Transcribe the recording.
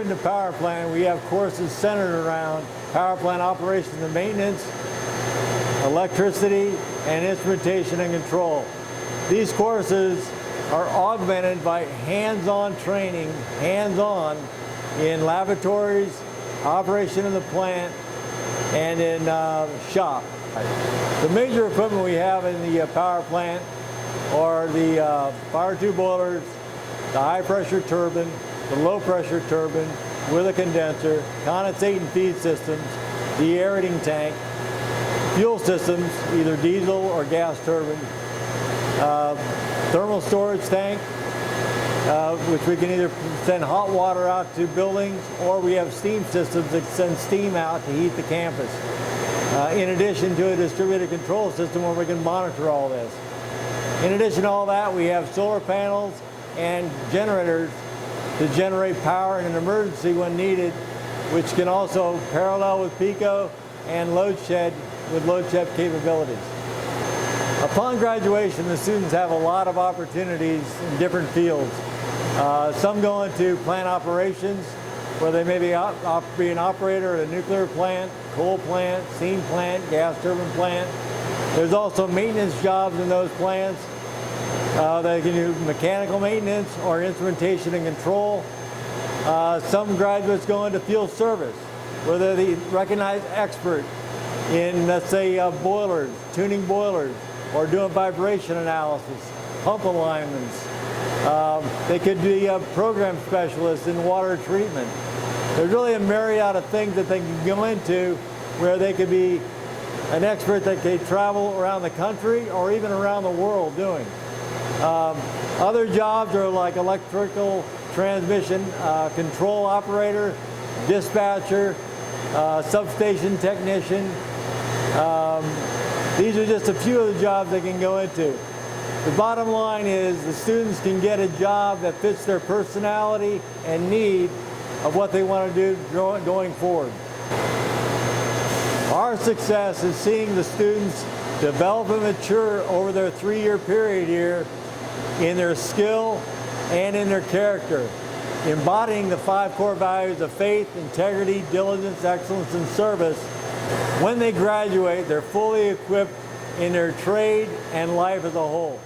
in the power plant, we have courses centered around power plant operations and maintenance, electricity, and instrumentation and control. These courses are augmented by hands-on training, hands-on in laboratories, operation in the plant, and in shop. The major equipment we have in the power plant are the fire tube boilers, the high pressure turbine, the low pressure turbine with a condenser, condensate and feed systems, the aerating tank, fuel systems, either diesel or gas turbine, thermal storage tank, which we can either send hot water out to buildings, or we have steam systems that send steam out to heat the campus. In addition to a distributed control system where we can monitor all this. In addition to all that, we have solar panels and generators to generate power in an emergency when needed, which can also parallel with PICO and load shed with load shed capabilities. Upon graduation, the students have a lot of opportunities in different fields. Some go into plant operations, where they may be an operator at a nuclear plant, coal plant, steam plant, gas turbine plant. There's also maintenance jobs in those plants. They can do mechanical maintenance or instrumentation and control. Some graduates go into field service, where they're the recognized expert in, let's say, boilers, tuning boilers, or doing vibration analysis, pump alignments. They could be a program specialist in water treatment. There's really a myriad of things that they can go into where they could be an expert that they travel around the country or even around the world doing. Other jobs are like electrical transmission control operator, dispatcher, substation technician. These are just a few of the jobs they can go into. The bottom line is the students can get a job that fits their personality and need of what they want to do going forward. Our success is seeing the students develop and mature over their 3-year period here in their skill and in their character, embodying the 5 core values of faith, integrity, diligence, excellence, and service. When they graduate, they're fully equipped in their trade and life as a whole.